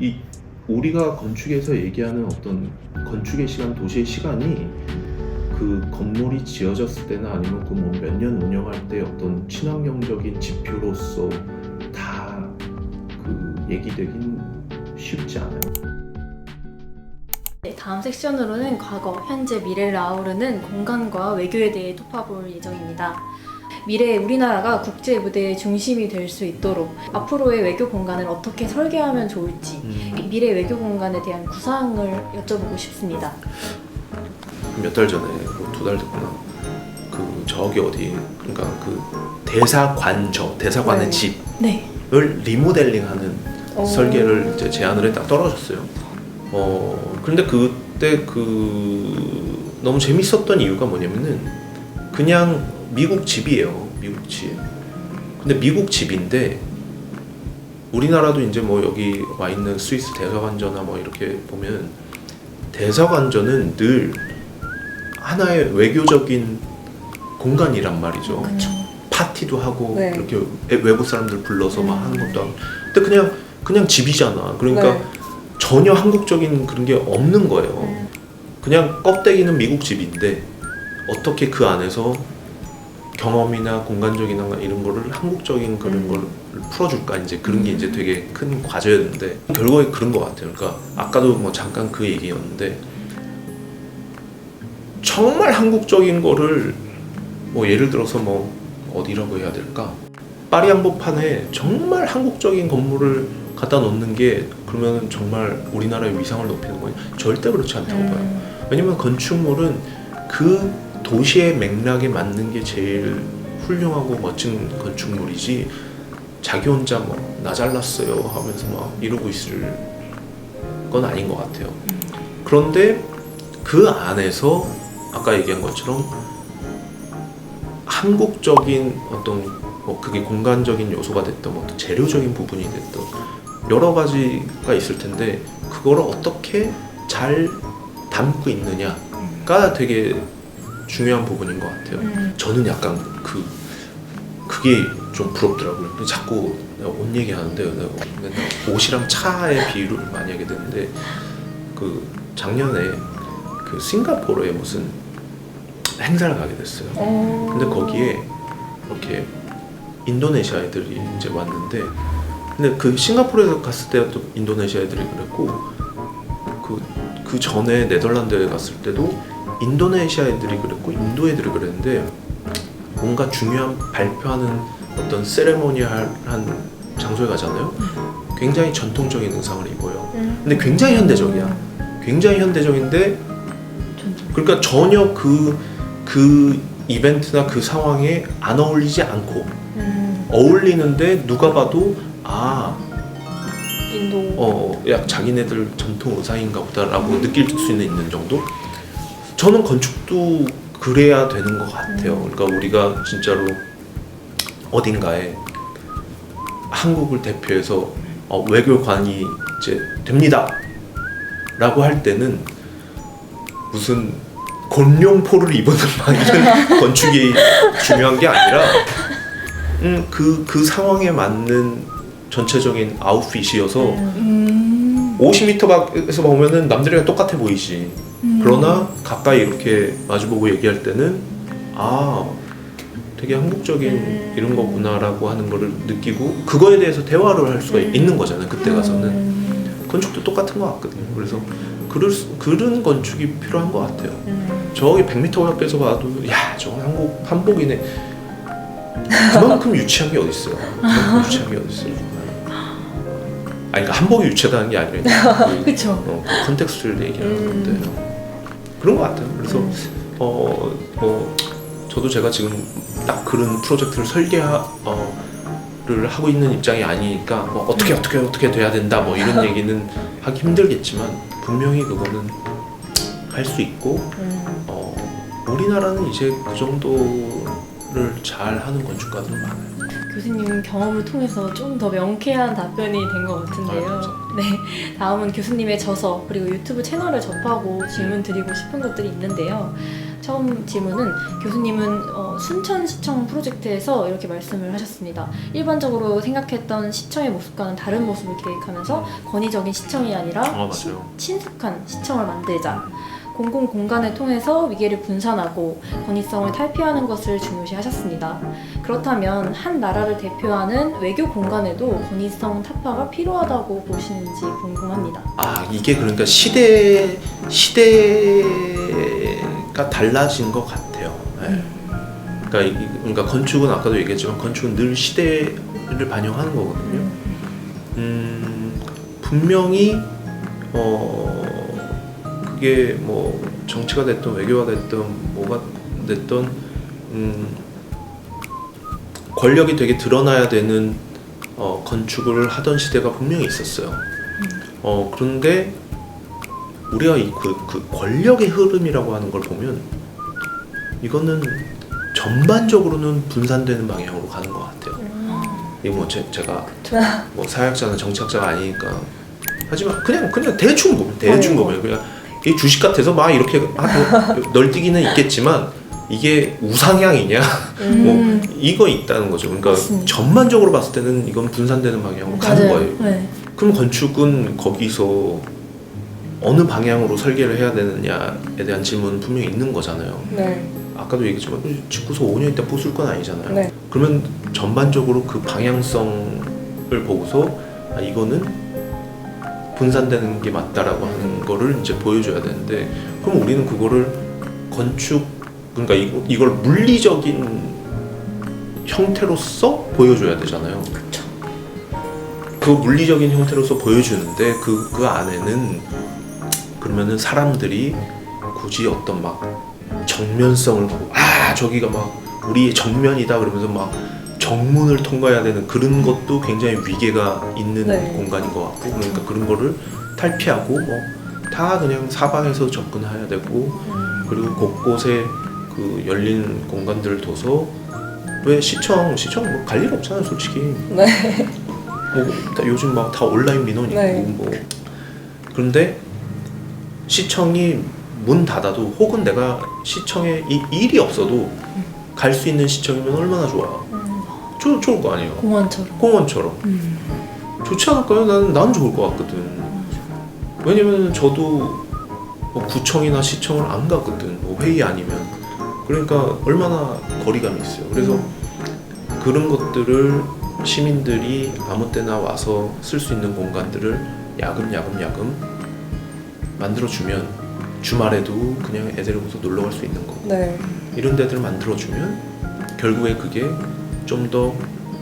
이 우리가 건축에서 얘기하는 어떤 건축의 시간, 도시의 시간이 그 건물이 지어졌을 때나 아니면 그 뭐 몇 년 운영할 때 어떤 친환경적인 지표로서 다 그 얘기되긴 쉽지 않아요. 네, 다음 섹션으로는 과거, 현재, 미래를 아우르는 공간과 외교에 대해 톱파볼 예정입니다. 미래의 우리나라가 국제 무대의 중심이 될 수 있도록 앞으로의 외교 공간을 어떻게 설계하면 좋을지 미래 외교 공간에 대한 구상을 여쭤보고 싶습니다. 몇 달 전에 뭐 2달 됐구나. 그 저기 어디 그러니까 그 대사관의 네. 집을 네. 리모델링하는 설계를 이제 제안을 해 딱 떨어졌어요. 근데 그때 그 너무 재밌었던 이유가 뭐냐면은 그냥 미국 집이에요. 미국 집. 근데 미국 집인데 우리나라도 이제 뭐 여기 와 있는 스위스 대사관저나 뭐 이렇게 보면 대사관저는 늘 하나의 외교적인 공간이란 말이죠. 그렇죠. 파티도 하고 네. 이렇게 외국 사람들 불러서 막 하는 것도 하고. 근데 그냥 집이잖아. 그러니까 네. 전혀 한국적인 그런 게 없는 거예요. 그냥 껍데기는 미국 집인데 어떻게 그 안에서 경험이나 공간적이나 이런 거를 한국적인 그런 걸 풀어줄까 이제 그런 게 이제 되게 큰 과제였는데 결국에 그런 것 같아요. 그러니까 아까도 뭐 잠깐 그 얘기였는데 정말 한국적인 거를 뭐 예를 들어서 뭐 어디라고 해야 될까? 파리 한복판에 정말 한국적인 건물을 갖다 놓는 게 그러면 정말 우리나라의 위상을 높이는 거냐? 절대 그렇지 않다고 봐요. 왜냐면 건축물은 그 도시의 맥락에 맞는 게 제일 훌륭하고 멋진 건축물이지 자기 혼자 뭐 나 잘났어요 하면서 막 이러고 있을 건 아닌 것 같아요. 그런데 그 안에서 아까 얘기한 것처럼 한국적인 어떤 뭐 그게 공간적인 요소가 됐던 뭐 재료적인 부분이 됐던 여러 가지가 있을 텐데 그거를 어떻게 잘 담고 있느냐가 되게 중요한 부분인 것 같아요. 저는 약간 그게 좀 부럽더라고요. 자꾸 내가 옷 얘기하는데 내가 맨날 옷이랑 차의 비유를 많이 하게 되는데 그 작년에 그 싱가포르에 무슨 행사를 가게 됐어요. 근데 거기에 이렇게 인도네시아 애들이 이제 왔는데 근데 그 싱가포르에 갔을 때도 인도네시아 애들이 그랬고 그 전에 네덜란드에 갔을 때도 인도네시아 애들이 그랬고 인도 애들이 그랬는데 뭔가 중요한 발표하는 어떤 세레모니얼한 장소에 가잖아요. 굉장히 전통적인 의상을 입어요. 근데 굉장히 현대적이야. 굉장히 현대적인데 그러니까 전혀 그 이벤트나 그 상황에 안 어울리지 않고 어울리는데 누가 봐도 인도 야 자기네들 전통 의상인가 보다라고 느낄 수 있는 정도? 저는 건축도 그래야 되는 것 같아요. 그러니까 우리가 진짜로 어딘가에 한국을 대표해서 외교관이 이제 됩니다 라고 할 때는 무슨 곤룡포를 입는 막 이런 건축이 중요한 게 아니라 그 상황에 맞는 전체적인 아웃핏이어서 50m 밖에서 보면은 남들이랑 똑같아 보이지. 그러나 가까이 이렇게 마주보고 얘기할 때는 되게 한국적인 이런 거구나라고 하는 거를 느끼고 그거에 대해서 대화를 할 수가 있는 거잖아요. 그때 가서는 건축도 똑같은 것 같거든요. 그래서 그런 건축이 필요한 것 같아요. 저기 100m 밖에서 봐도 야 저건 한복이네. 그만큼 유치한 게 어디 있어요? 그만큼 유치한 게 어디 있어요? 그러니까 한복이 유치하다는 게 아니라 그쵸. 그 컨텍스트를 얘기하는 건데 그런 것 같아요. 그래서 저도 제가 지금 딱 그런 프로젝트를 설계를 하고 있는 입장이 아니니까 뭐 어떻게 돼야 된다 뭐 이런 얘기는 하기 힘들겠지만 분명히 그거는 할 수 있고 우리나라는 이제 그 정도를 잘 하는 건축가들은 많아요. 교수님 경험을 통해서 좀 더 명쾌한 답변이 된 것 같은데요. 네, 다음은 교수님의 저서 그리고 유튜브 채널을 접하고 질문 드리고 싶은 것들이 있는데요. 처음 질문은 교수님은 순천시청 프로젝트에서 이렇게 말씀을 하셨습니다. 일반적으로 생각했던 시청의 모습과는 다른 모습을 계획하면서 권위적인 시청이 아니라 맞아요. 친숙한 시청을 만들자. 공공공간을 통해서 위계를 분산하고 권위성을 탈피하는 것을 중요시하셨습니다. 그렇다면 한 나라를 대표하는 외교 공간에도 권위성 타파가 필요하다고 보시는지 궁금합니다. 이게 그러니까 시대가 달라진 것 같아요. 네. 그러니까 건축은 아까도 얘기했지만 건축은 늘 시대를 반영하는 거거든요. 분명히 그게 뭐 정치가 됐든 외교가 됐든 뭐가 됐든 권력이 되게 드러나야 되는 건축을 하던 시대가 분명히 있었어요. 그런데 우리가 그 권력의 흐름이라고 하는 걸 보면 이거는 전반적으로는 분산되는 방향으로 가는 것 같아요. 이거 뭐 제가 뭐 사회학자나 정치학자가 아니니까 하지만 그냥 대충 보면 그냥 이 주식 같아서 막 이렇게 널뛰기는 있겠지만 이게 우상향이냐 뭐 이거 있다는 거죠. 그러니까 맞습니다. 전반적으로 봤을 때는 이건 분산되는 방향으로 가는 거예요. 네. 그럼 건축은 거기서 어느 방향으로 설계를 해야 되느냐에 대한 질문은 분명히 있는 거잖아요. 네. 아까도 얘기했지만 짓고서 5년 있다 부술 건 아니잖아요. 네. 그러면 전반적으로 그 방향성을 보고서 이거는 분산되는 게 맞다라고 하는 거를 이제 보여줘야 되는데, 그럼 우리는 그거를 그러니까 이걸 물리적인 형태로서 보여줘야 되잖아요. 그쵸. 그 물리적인 형태로서 보여주는데 그 안에는 그러면은 사람들이 굳이 어떤 막 정면성을 보고 저기가 막 우리의 정면이다 그러면서 막 정문을 통과해야 되는 그런 것도 굉장히 위계가 있는 네. 공간인 것 같고, 그러니까 그런 거를 탈피하고 뭐 다 그냥 사방에서 접근해야 되고, 그리고 곳곳에 그 열린 공간들을 둬서, 왜 시청 뭐 갈 일 없잖아요 솔직히. 네. 뭐 요즘 막 다 온라인 민원이 있고 네. 뭐. 그런데 시청이 문 닫아도, 혹은 내가 시청에 일이 없어도 갈 수 있는 시청이면 얼마나 좋아. 좋을 거 아니에요. 공원처럼. 좋지 않을까요? 나는 좋을 것 같거든. 왜냐면 저도 뭐 구청이나 시청을 안 가거든. 뭐 회의 아니면. 그러니까 얼마나 거리감이 있어요. 그래서 그런 것들을 시민들이 아무 때나 와서 쓸 수 있는 공간들을 야금 만들어주면, 주말에도 그냥 애들 오면서 놀러 갈 수 있는 거고, 네. 이런 데들 만들어주면 결국에 그게 좀 더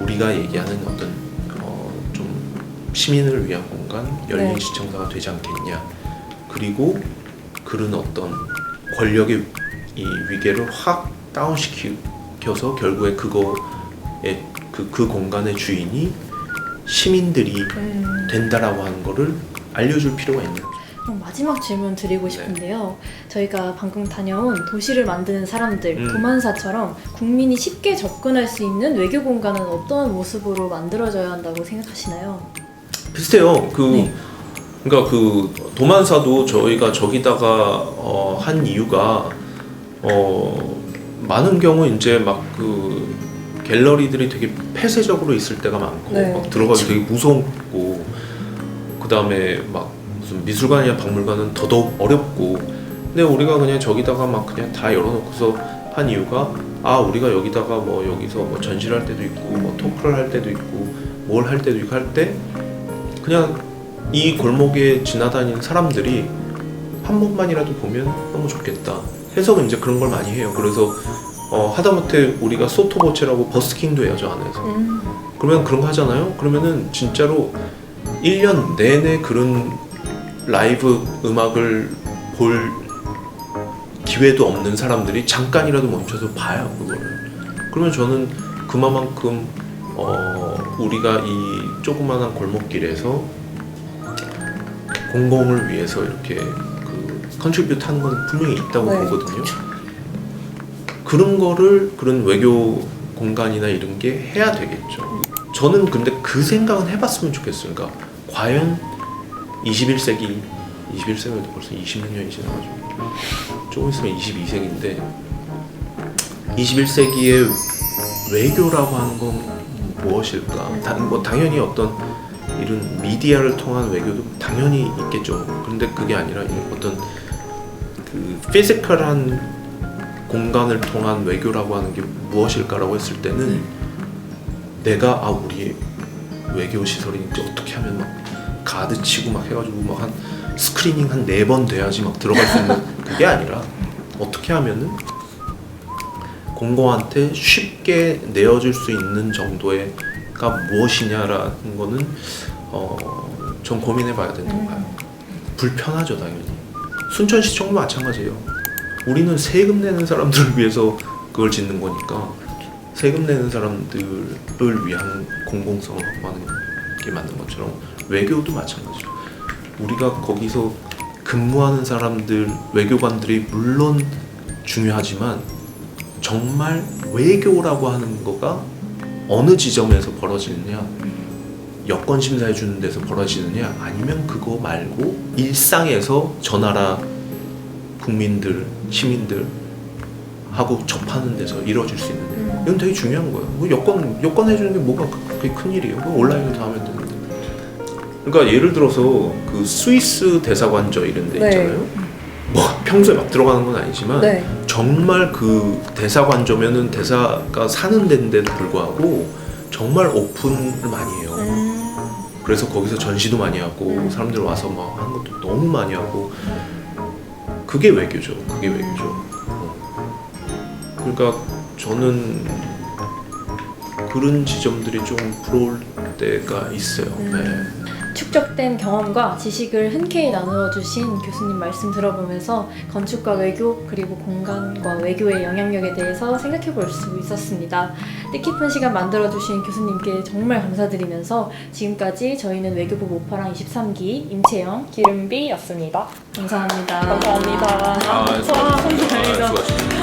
우리가 얘기하는 어떤 좀 시민을 위한 공간, 열린 네. 시청사가 되지 않겠냐. 그리고 그런 어떤 권력의 이 위계를 확 다운시켜서 결국에 그거의 그 공간의 주인이 시민들이 된다라고 하는 거를 알려줄 필요가 있는 거죠. 그럼 마지막 질문 드리고 싶은데요. 저희가 방금 다녀온 도시를 만드는 사람들, 도만사처럼 국민이 쉽게 접근할 수 있는 외교 공간은 어떤 모습으로 만들어져야 한다고 생각하시나요? 비슷해요. 네. 그러니까 그 도만사도 저희가 저기다가 한 이유가 많은 경우 이제 막 그 갤러리들이 되게 폐쇄적으로 있을 때가 많고, 네. 막 들어가기 되게 무섭고, 그 다음에 막 무슨 미술관이나 박물관은 더더욱 어렵고. 근데 우리가 그냥 저기다가 막 그냥 다 열어놓고서 한 이유가, 우리가 여기다가 뭐 여기서 뭐 전시를 할 때도 있고, 뭐 토크를 할 때도 있고, 뭘 할 때도 있고 할 때 그냥 이 골목에 지나다니는 사람들이 한 번만이라도 보면 너무 좋겠다 해서 이제 그런 걸 많이 해요. 그래서 하다못해 우리가 소토보체라고 버스킹도 해요, 저 안에서. 그러면 그런 거 하잖아요. 그러면은 진짜로 1년 내내 그런 라이브 음악을 볼 기회도 없는 사람들이 잠깐이라도 멈춰서 봐요, 그거를. 그러면 저는 그만큼 우리가 이 조그만한 골목길에서 공공을 위해서 이렇게 그 컨트리뷰트 하는 건 분명히 있다고 네. 보거든요. 그런 거를, 그런 외교 공간이나 이런 게 해야 되겠죠. 저는 근데 그 생각은 해봤으면 좋겠어요. 그러니까 과연 21세기도 벌써 20몇 년이 지나가지고 조금 있으면 22세기인데 21세기의 외교라고 하는 건 무엇일까? 당연히 어떤 이런 미디어를 통한 외교도 당연히 있겠죠. 그런데 그게 아니라 어떤 그 피지컬한 공간을 통한 외교라고 하는 게 무엇일까라고 했을 때는 내가 우리의 외교 시설이 이제 어떻게 하면 막 가드 치고 막 해가지고 막 한 스크리닝 한 4번 돼야지 막 들어갈 수 있는 그게 아니라 어떻게 하면은 공공한테 쉽게 내어줄 수 있는 정도의가 무엇이냐라는 거는 전 고민해봐야 된다고 봐요. 불편하죠 당연히. 순천시청도 마찬가지예요. 우리는 세금 내는 사람들을 위해서 그걸 짓는 거니까 세금 내는 사람들을 위한 공공성을 확보하는 게 맞는 것처럼 외교도 마찬가지죠. 우리가 거기서 근무하는 사람들, 외교관들이 물론 중요하지만 정말 외교라고 하는 거가 어느 지점에서 벌어지느냐, 여권 심사해 주는 데서 벌어지느냐, 아니면 그거 말고 일상에서 저 나라 국민들, 시민들 하고 접하는 데서 이루어질 수 있느냐. 이건 되게 중요한 거예요. 뭐 여권 해주는 게 뭐가 그렇게 큰 일이에요. 온라인으로 다 하면 되는데. 그러니까 예를 들어서 그 스위스 대사관저 이런 데 있잖아요. 뭐 평소에 막 들어가는 건 아니지만 정말 그 대사관저면은 대사가 사는 데인데도 불구하고 정말 오픈을 많이 해요. 그래서 거기서 전시도 많이 하고 사람들 와서 막 하는 것도 너무 많이 하고 그게 외교죠. 그게 외교죠. 그러니까 저는 그런 지점들이 좀 부러울 때가 있어요. 축적된 경험과 지식을 흔쾌히 나누어 주신 교수님 말씀 들어보면서 건축과 외교 그리고 공간과 외교의 영향력에 대해서 생각해 볼 수 있었습니다. 뜻깊은 시간 만들어 주신 교수님께 정말 감사드리면서 지금까지 저희는 외교부 모파랑 23기 임채영, 기름비였습니다. 감사합니다. 감사합니다. 수고하셨습니다.